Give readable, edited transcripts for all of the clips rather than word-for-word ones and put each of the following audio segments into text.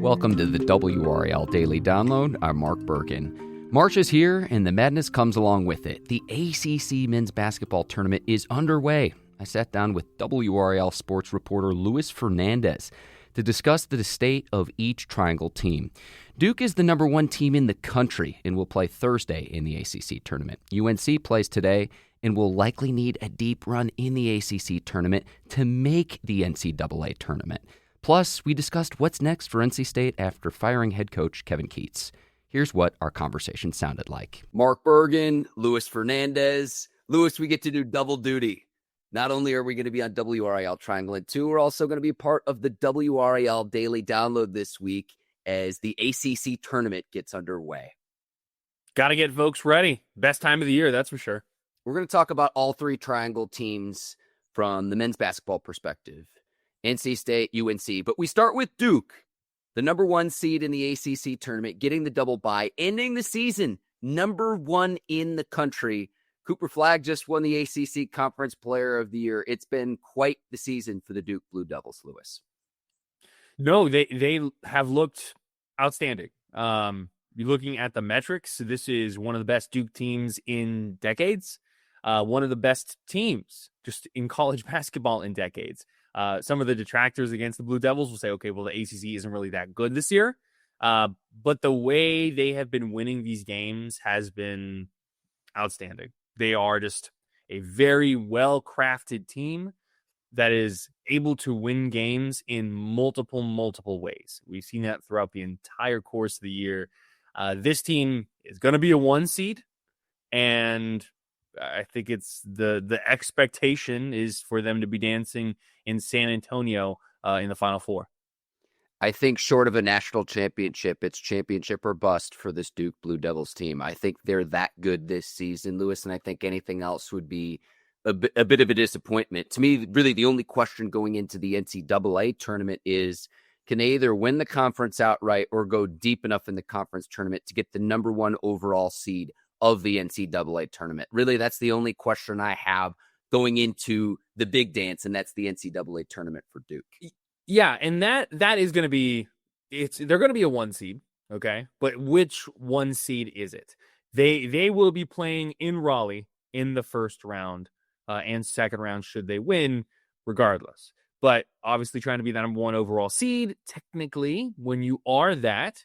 Welcome to the WRAL Daily Download. I'm Mark Bergen. March is here, and the madness comes along with it. The ACC Men's Basketball Tournament is underway. I sat down with WRAL sports reporter Luis Fernandez to discuss the state of each Triangle team. Duke is the number one team in the country and will play Thursday in the ACC Tournament. UNC plays today and will likely need a deep run in the ACC Tournament to make the NCAA Tournament. Plus, we discussed what's next for NC State after firing head coach Kevin Keatts. Here's what our conversation sounded like. Mark Bergen, Luis Fernandez. Luis, we get to do double duty. Not only are we going to be on WRAL Triangle and 2, we're also going to be part of the WRAL Daily Download this week as the ACC Tournament gets underway. Got to get folks ready. Best time of the year, that's for sure. We're going to talk about all three Triangle teams from the men's basketball perspective. NC State, UNC. But we start with Duke, the number one seed in the ACC Tournament, getting the double bye, ending the season number one in the country. Cooper Flagg just won the ACC Conference Player of the Year. It's been quite the season for the Duke Blue Devils, Lewis. No, they have looked outstanding. You're looking at the metrics. This is one of the best Duke teams in decades. One of the best teams just in college basketball in decades. Some of the detractors against the Blue Devils will say, okay, well, the ACC isn't really that good this year. But the way they have been winning these games has been outstanding. They are just a very well-crafted team that is able to win games in multiple ways. We've seen that throughout the entire course of the year. This team is going to be a 1 seed, and I think it's the expectation is for them to be dancing in San Antonio in the Final Four. I think short of a national championship, it's championship or bust for this Duke Blue Devils team. I think they're that good this season, Lewis, and I think anything else would be a bit of a disappointment. To me, really the only question going into the NCAA tournament is, can they either win the conference outright or go deep enough in the conference tournament to get the number one overall seed of the NCAA tournament? Really, that's the only question I have going into the big dance, and that's the NCAA tournament for Duke. Yeah, and that is going to be they're going to be a 1 seed, okay? But which 1 seed is it? They will be playing in Raleigh in the first round and second round should they win, regardless. But obviously, trying to be that number one overall seed, technically, when you are that,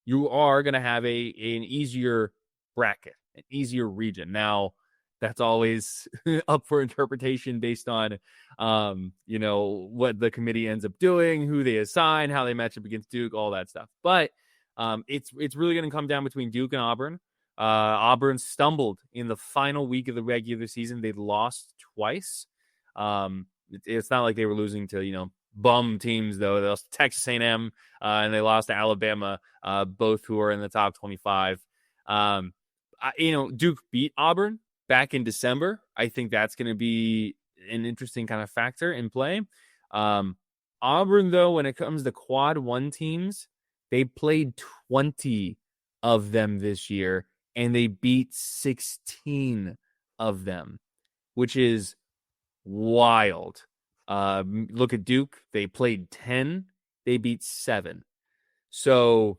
you are going to have an easier bracket, an easier region. Now, that's always up for interpretation based on, what the committee ends up doing, who they assign, how they match up against Duke, all that stuff. But it's really going to come down between Duke and Auburn. Auburn stumbled in the final week of the regular season. They lost twice. It's not like they were losing to, bum teams, though. They lost to Texas A&M and they lost to Alabama, both who are in the top 25. Duke beat Auburn back in December. I think that's going to be an interesting kind of factor in play. Auburn, though, when it comes to quad 1 teams, they played 20 of them this year, and they beat 16 of them, which is wild. Look at Duke. They played 10. They beat 7. So,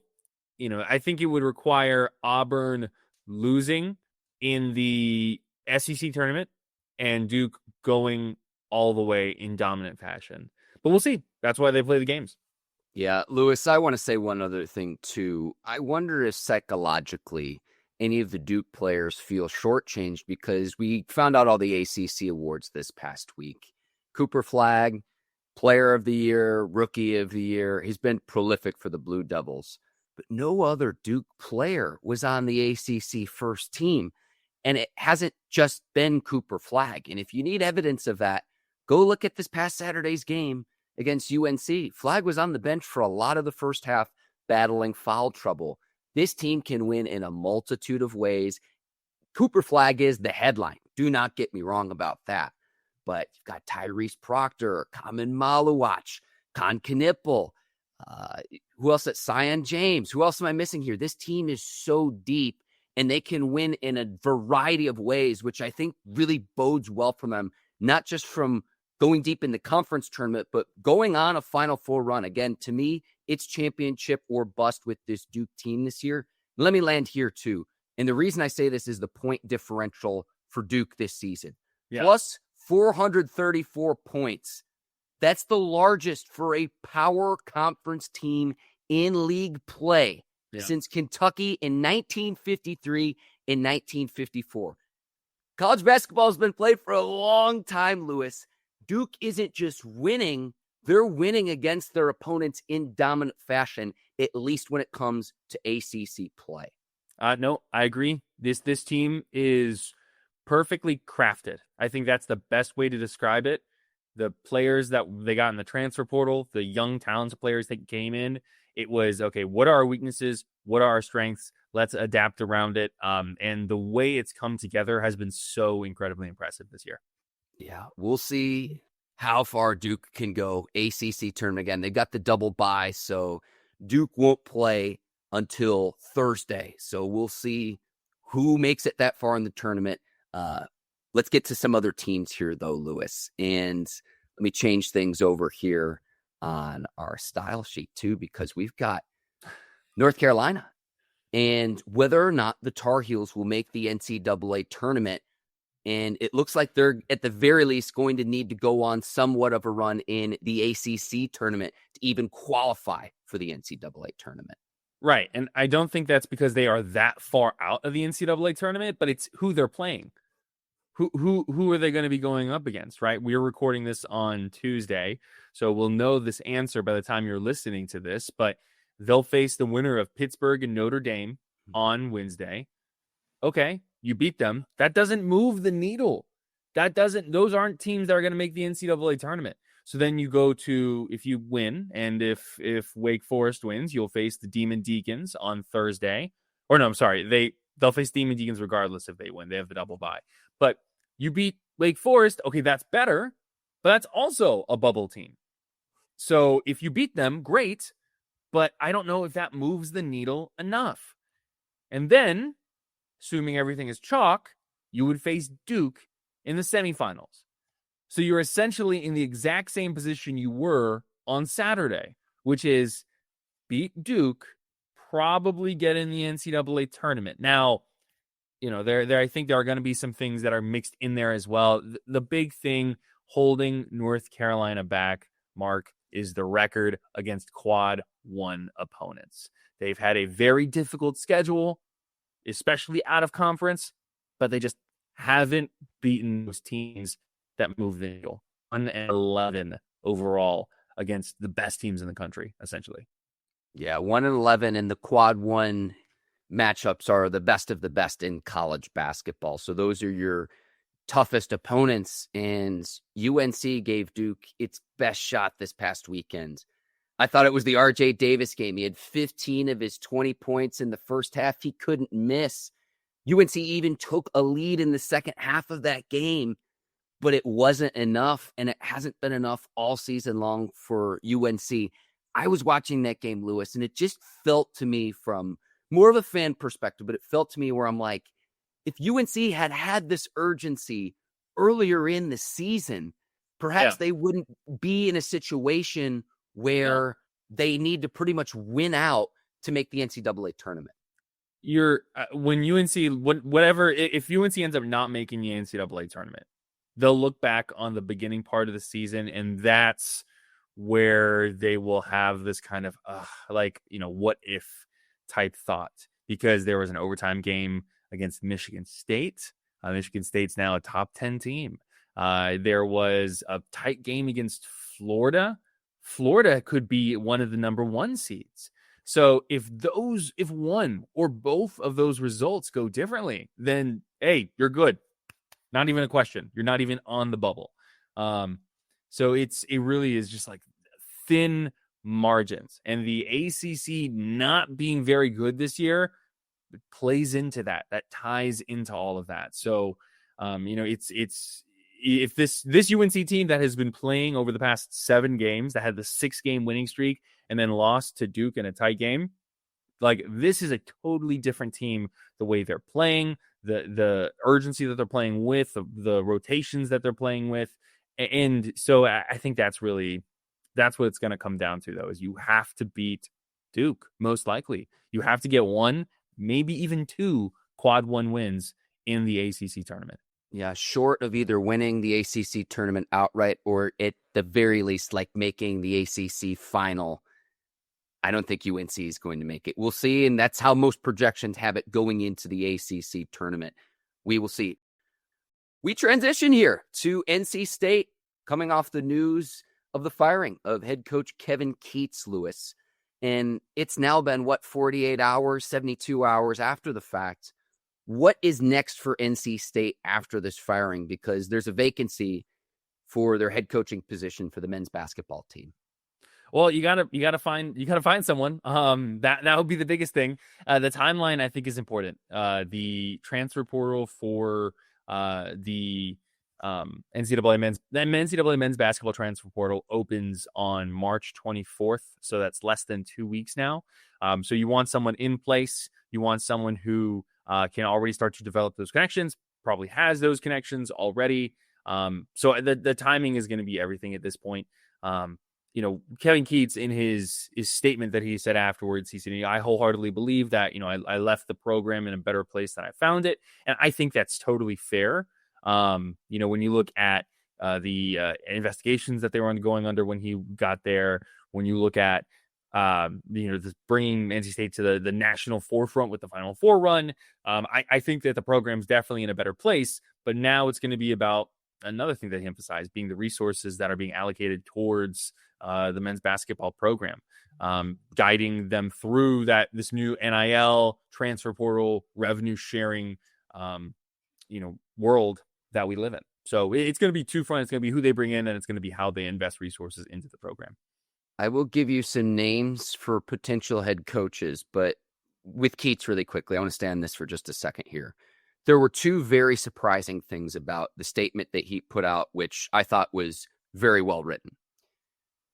I think it would require Auburn losing in the SEC tournament and Duke going all the way in dominant fashion. But we'll see. That's why they play the games. Yeah, Lewis, I want to say one other thing, too. I wonder if psychologically any of the Duke players feel shortchanged because we found out all the ACC awards this past week. Cooper Flagg, Player of the Year, Rookie of the Year. He's been prolific for the Blue Devils. But no other Duke player was on the ACC first team. And it hasn't just been Cooper Flagg. And if you need evidence of that, go look at this past Saturday's game against UNC. Flagg was on the bench for a lot of the first half, battling foul trouble. This team can win in a multitude of ways. Cooper Flagg is the headline. Do not get me wrong about that. But you've got Tyrese Proctor, Kamen Maluach, Con Knipple. Who else? Sion James. Who else am I missing here? This team is so deep, and they can win in a variety of ways, which I think really bodes well for them, not just from going deep in the conference tournament, but going on a Final Four run. Again, to me, it's championship or bust with this Duke team this year. Let me land here too. And the reason I say this is the point differential for Duke this season. Yeah. Plus 434 points. That's the largest for a power conference team in league play since Kentucky in 1953 and 1954. College basketball has been played for a long time, Lewis. Duke isn't just winning, they're winning against their opponents in dominant fashion, at least when it comes to ACC play. No, I agree. This team is perfectly crafted. I think that's the best way to describe it. The players that they got in the transfer portal, the young talented players that came in, it was, okay, what are our weaknesses? What are our strengths? Let's adapt around it. And the way it's come together has been so incredibly impressive this year. Yeah, we'll see how far Duke can go. ACC tournament again. They've got the double bye, so Duke won't play until Thursday. So we'll see who makes it that far in the tournament. Let's get to some other teams here, though, Lewis. And let me change things over here on our style sheet, too, because we've got North Carolina. And whether or not the Tar Heels will make the NCAA tournament, and it looks like they're, at the very least, going to need to go on somewhat of a run in the ACC tournament to even qualify for the NCAA tournament. Right. And I don't think that's because they are that far out of the NCAA tournament, but it's who they're playing. Who are they going to be going up against, right? We're recording this on Tuesday, so we'll know this answer by the time you're listening to this, but they'll face the winner of Pittsburgh and Notre Dame on Wednesday. Okay, you beat them. That doesn't move the needle. Those aren't teams that are going to make the NCAA tournament. So then you go to, if you win, and if Wake Forest wins, you'll face the Demon Deacons on Thursday. Or no, I'm sorry, they'll face Demon Deacons regardless if they win. They have the double bye. But you beat Wake Forest, okay, that's better, but that's also a bubble team. So if you beat them, great, but I don't know if that moves the needle enough. And then, assuming everything is chalk, you would face Duke in the semifinals. So you're essentially in the exact same position you were on Saturday, which is beat Duke, probably get in the NCAA tournament. Now, I think there are going to be some things that are mixed in there as well. The big thing holding North Carolina back, Mark, is the record against quad one opponents. They've had a very difficult schedule, especially out of conference, but they just haven't beaten those teams that move the needle. 1-11 overall against the best teams in the country, essentially. Yeah, 1-11, and the quad one matchups are the best of the best in college basketball. So those are your toughest opponents, and UNC gave Duke its best shot this past weekend. I thought it was the RJ Davis game. He had 15 of his 20 points in the first half. He couldn't miss. UNC even took a lead in the second half of that game, but it wasn't enough, and it hasn't been enough all season long for UNC. I was watching that game, Lewis, and it just felt to me, from more of a fan perspective, but it felt to me where I'm like, if UNC had this urgency earlier in the season, perhaps they wouldn't be in a situation where they need to pretty much win out to make the NCAA tournament. When UNC, whatever, if UNC ends up not making the NCAA tournament, they'll look back on the beginning part of the season, and that's where they will have this kind of what if type thought, because there was an overtime game against Michigan State. Michigan State's now a top 10 team. There was a tight game against Florida. Florida could be one of the number one seeds. So if one or both of those results go differently, then hey, you're good. Not even a question. You're not even on the bubble. So it really is just like thin margins, and the ACC not being very good this year plays into that. That ties into all of that. So, it's if this UNC team that has been playing over the past 7 games, that had the 6-game winning streak and then lost to Duke in a tight game, like, this is a totally different team. The way they're playing, the urgency that they're playing with, the rotations that they're playing with, and so I think that's really That's what it's going to come down to, though, is you have to beat Duke, most likely. You have to get one, maybe even two quad one wins in the ACC tournament. Yeah, short of either winning the ACC tournament outright or at the very least, like making the ACC final, I don't think UNC is going to make it. We'll see, and that's how most projections have it going into the ACC tournament. We will see. We transition here to NC State, coming off the news of the firing of head coach Kevin Keatts, Lewis. And it's now been, 48 hours, 72 hours after the fact. What is next for NC State after this firing? Because there's a vacancy for their head coaching position for the men's basketball team. Well, you gotta find someone. That would be the biggest thing. The timeline, I think, is important. The transfer portal for the NCAA men's basketball transfer portal opens on March 24th, so that's less than 2 weeks now. So you want someone in place. You want someone who can already start to develop those connections. Probably has those connections already. So the timing is going to be everything at this point. Kevin Keatts, in his statement that he said afterwards, he said, I wholeheartedly believe that, I left the program in a better place than I found it. And I think that's totally fair. When you look at the investigations that they were going under when he got there, when you look at, bringing NC State to the national forefront with the Final Four run, I think that the program's definitely in a better place. But now it's going to be about another thing that he emphasized, being the resources that are being allocated towards the men's basketball program, guiding them through this new NIL transfer portal revenue sharing, world that we live in. So it's going to be two fronts. It's going to be who they bring in, and it's going to be how they invest resources into the program. I will give you some names for potential head coaches, but with Keatts really quickly, I want to stay on this for just a second here. There were two very surprising things about the statement that he put out, which I thought was very well written.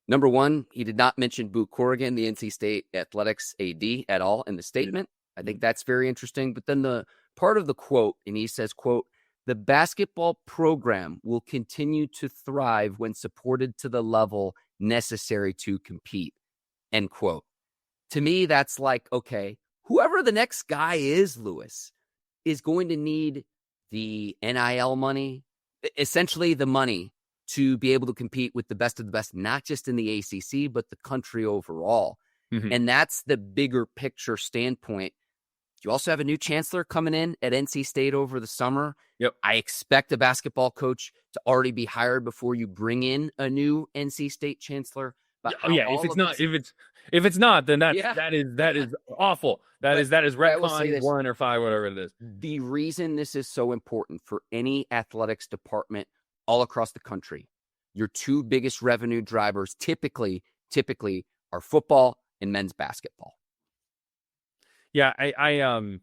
Number one, he did not mention Boo Corrigan, the NC State athletics AD, at all in the statement. I think that's very interesting. But then the part of the quote, and he says, quote, "The basketball program will continue to thrive when supported to the level necessary to compete," end quote. To me, that's like, okay, whoever the next guy is, Lewis, is going to need the NIL money, essentially the money to be able to compete with the best of the best, not just in the ACC, but the country overall. Mm-hmm. And that's the bigger picture standpoint. You also have a new chancellor coming in at NC State over the summer. Yep. I expect a basketball coach to already be hired before you bring in a new NC State chancellor. But if it's not, then that is awful. That is retcon 1 or 5, whatever it is. The reason this is so important for any athletics department all across the country, your two biggest revenue drivers typically are football and men's basketball. Yeah, I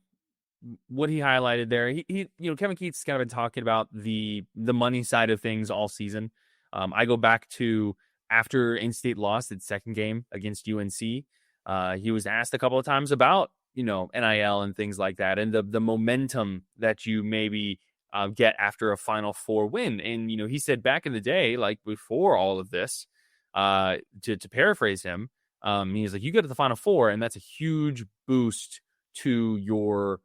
what he highlighted there, he Kevin Keatts has kind of been talking about the money side of things all season. I go back to after NC State lost its second game against UNC. He was asked a couple of times about NIL and things like that, and the momentum that you maybe get after a Final Four win. And he said back in the day, like before all of this, to paraphrase him, he's like, you go to the Final Four, and that's a huge boost to your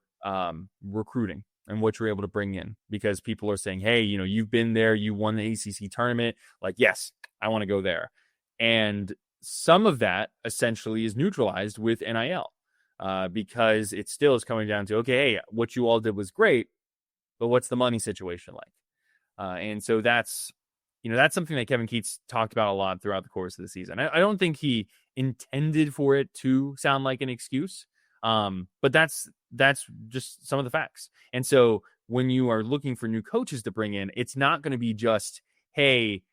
recruiting and what you're able to bring in, because people are saying, hey, you've been there, you won the ACC tournament. Like, yes, I want to go there. And some of that essentially is neutralized with NIL because it still is coming down to, okay, hey, what you all did was great, but what's the money situation like? And so that's something that Kevin Keatts talked about a lot throughout the course of the season. I don't think he intended for it to sound like an excuse, but that's just some of the facts. And so when you are looking for new coaches to bring in, it's not going to be just, hey,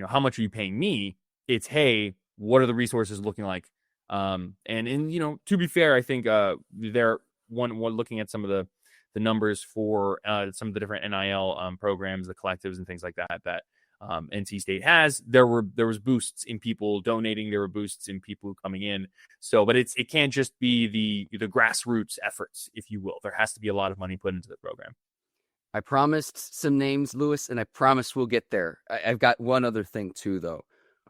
how much are you paying me? It's, hey, what are the resources looking like? And to be fair, I think they're one looking at some of the numbers for some of the different NIL programs, the collectives and things like that NC State has. There was boosts in people donating. There were boosts in people coming in. So, but it can't just be the grassroots efforts, if you will. There has to be a lot of money put into the program. I promised some names, Lewis, and I promise we'll get there. I've got one other thing too, though.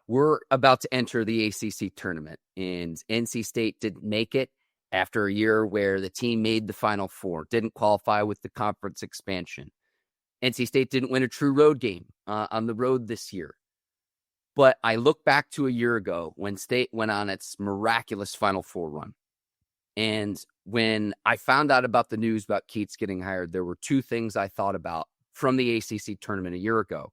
we're about to enter the ACC tournament, and NC State didn't make it after a year where the team made the Final Four, didn't qualify with the conference expansion. NC State didn't win a true road game on the road this year. But I look back to a year ago when State went on its miraculous Final Four run. And when I found out about the news about Keatts getting hired, there were two things I thought about from the ACC tournament a year ago.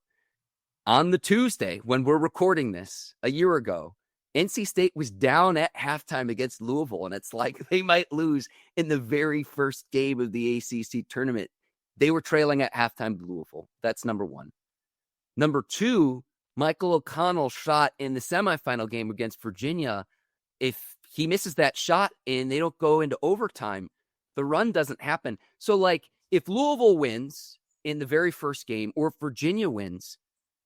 On the Tuesday, when we're recording this, a year ago, NC State was down at halftime against Louisville, and it's like they might lose in the very first game of the ACC tournament. They were trailing at halftime to Louisville. That's number one. Number two, Michael O'Connell's shot in the semifinal game against Virginia. If he misses that shot and they don't go into overtime, the run doesn't happen. So, like, if Louisville wins in the very first game, or if Virginia wins,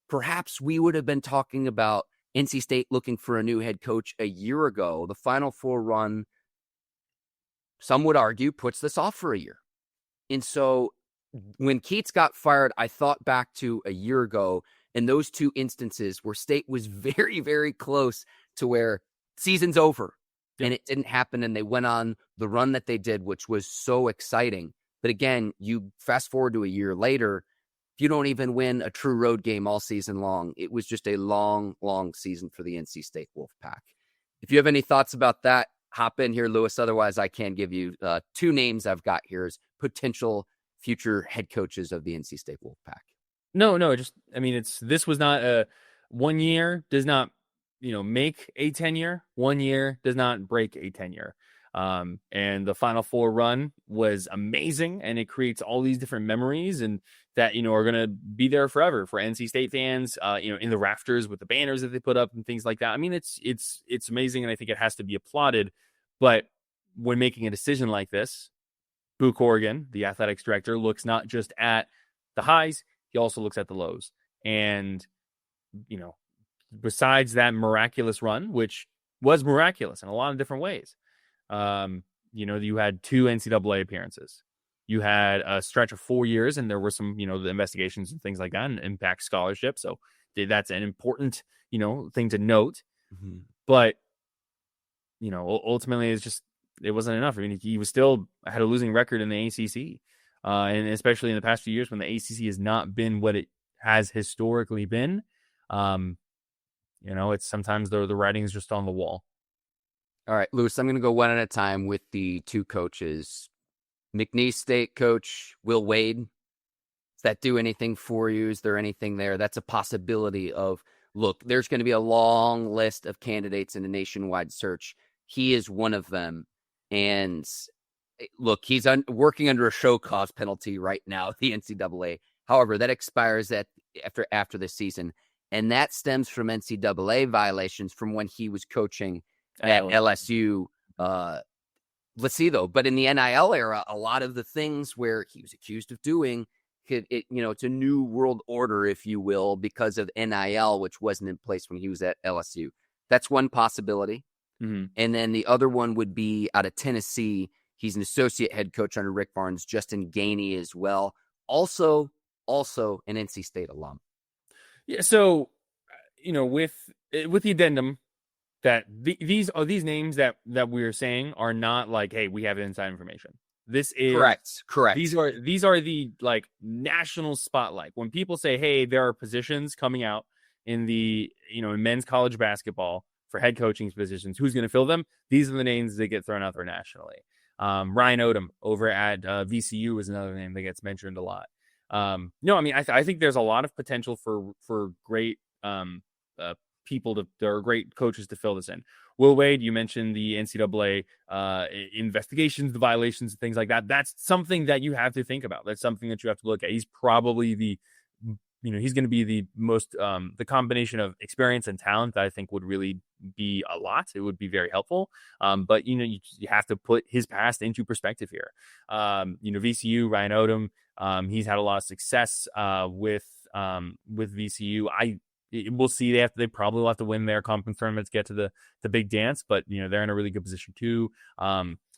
perhaps we would have been talking about NC State looking for a new head coach a year ago. The Final Four run, some would argue, puts this off for a year. And so when Keatts got fired, I thought back to a year ago and those two instances where State was very, very close to where season's over. Yep. And it didn't happen, and they went on the run that they did, which was so exciting. But again, you fast forward to a year later, you don't even win a true road game all season long. It was just a long, long season for the NC State Wolfpack. If you have any thoughts about that, hop in here, Lewis. Otherwise, I can give you two names I've got here as potential future head coaches of the NC State Wolfpack. No, this was not a 1 year does not, make a tenure. 1 year does not break a tenure. And the Final Four run was amazing, and it creates all these different memories and that, are going to be there forever for NC State fans, in the rafters with the banners that they put up and things like that. I mean, it's amazing, and I think it has to be applauded. But when making a decision like this, Boo Corrigan, the athletics director, looks not just at the highs, he also looks at the lows. And, besides that miraculous run, which was miraculous in a lot of different ways, you had 2 NCAA appearances. You had a stretch of 4 years, and there were some, the investigations and things like that, and impact scholarship. So that's an important, thing to note. Mm-hmm. But, ultimately it wasn't enough. I mean, he was still had a losing record in the ACC. And especially in the past few years when the ACC has not been what it has historically been, it's sometimes the writing is just on the wall. All right, Lewis, I'm going to go one at a time with the two coaches. McNeese State coach Will Wade. Does that do anything for you? Is there anything there? That's a possibility of, look, there's going to be a long list of candidates in a nationwide search. He is one of them. And look, he's working under a show cause penalty right now, the NCAA. However, that expires after this season. And that stems from NCAA violations from when he was coaching at LSU. Let's see, though. But in the NIL era, a lot of the things where he was accused of doing, it's a new world order, if you will, because of NIL, which wasn't in place when he was at LSU. That's one possibility. Mm-hmm. And then the other one would be out of Tennessee. He's an associate head coach under Rick Barnes, Justin Gainey as well. Also an NC State alum. Yeah. So, with the addendum that these names that we're saying are not like, hey, we have inside information. This is correct. These are the like national spotlight. When people say, hey, there are positions coming out in the, in men's college basketball for head coaching positions, who's going to fill them? These are the names that get thrown out there nationally. Ryan Odom over at VCU is another name that gets mentioned a lot. I think there's a lot of potential for great people there are great coaches to fill this in. Will Wade, you mentioned the NCAA investigations, the violations, things like that. That's something that you have to think about. That's something that you have to look at. He's probably he's going to be the most, the combination of experience and talent that I think would really be a lot. It would be very helpful. But, you have to put his past into perspective here. VCU, Ryan Odom, he's had a lot of success with VCU. We'll see. They probably will have to win their conference tournaments, get to the big dance, but they're in a really good position too.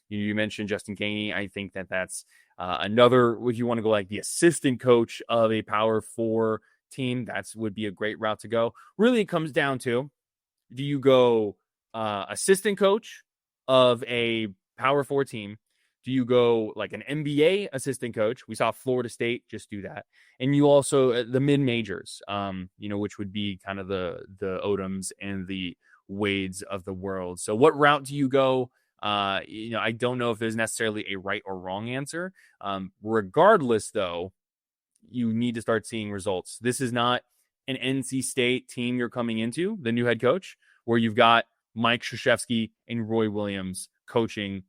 You mentioned Justin Gainey. I think that's another, if you want to go like the assistant coach of a Power 4 team, that would be a great route to go. Really, it comes down to Do you go assistant coach of a Power 4 team? Do you go like an NBA assistant coach? We saw Florida State just do that. And you also the mid-majors, which would be kind of the Odoms and the Wades of the world. So what route do you go? I don't know if there's necessarily a right or wrong answer. Regardless, though, you need to start seeing results. This is not an NC State team you're coming into, the new head coach, where you've got Mike Krzyzewski and Roy Williams coaching,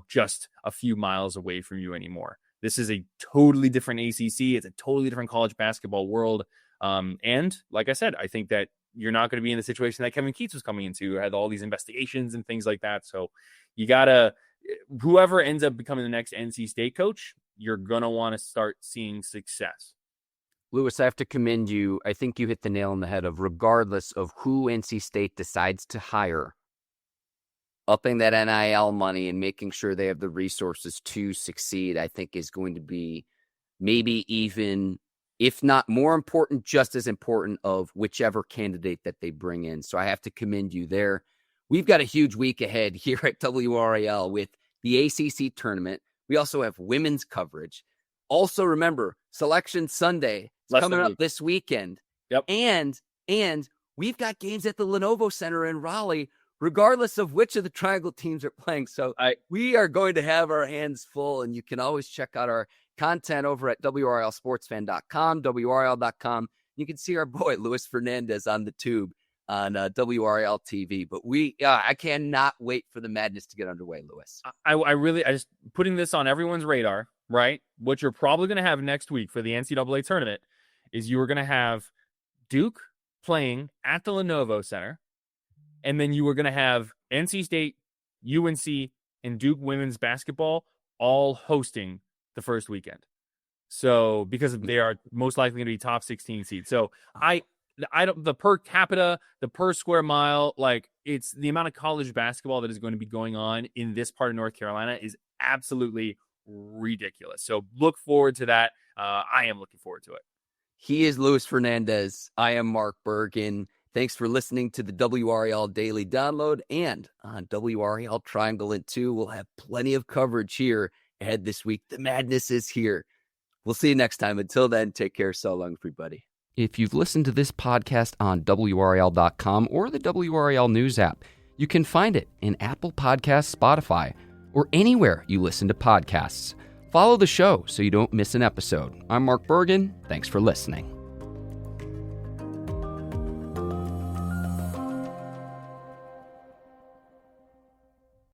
just a few miles away from you anymore. This is a totally different ACC. It's a totally different college basketball world. And like I said, I think that you're not going to be in the situation that Kevin Keatts was coming into, had all these investigations and things like that. So you gotta, whoever ends up becoming the next NC State coach, you're going to want to start seeing success. Lewis, I have to commend you. I think you hit the nail on the head of regardless of who NC State decides to hire, upping that NIL money and making sure they have the resources to succeed, I think is going to be maybe even, if not more important, just as important of whichever candidate that they bring in. So I have to commend you there. We've got a huge week ahead here at WRAL with the ACC Tournament. We also have women's coverage. Also, remember, Selection Sunday is coming up this weekend. Yep. And we've got games at the Lenovo Center in Raleigh, regardless of which of the Triangle teams are playing. So we are going to have our hands full, and you can always check out our content over at WRLSportsFan.com, WRL.com. You can see our boy, Luis Fernandez, on the tube on WRL TV. But I cannot wait for the madness to get underway, Luis. I just putting this on everyone's radar, right? What you're probably going to have next week for the NCAA tournament is you are going to have Duke playing at the Lenovo Center, and then you are going to have NC State, UNC, and Duke women's basketball all hosting the first weekend. So because they are most likely going to be top 16 seeds. So I don't, the per capita, the per square mile, like it's the amount of college basketball that is going to be going on in this part of North Carolina is absolutely ridiculous. So look forward to that. I am looking forward to it. He is Luis Fernandez. I am Mark Bergen. Thanks for listening to the WRAL Daily Download, and on WRAL Triangle and 2, we'll have plenty of coverage here ahead this week. The madness is here. We'll see you next time. Until then, take care. So long, everybody. If you've listened to this podcast on WRAL.com or the WRAL News app, you can find it in Apple Podcasts, Spotify, or anywhere you listen to podcasts. Follow the show so you don't miss an episode. I'm Mark Bergen. Thanks for listening.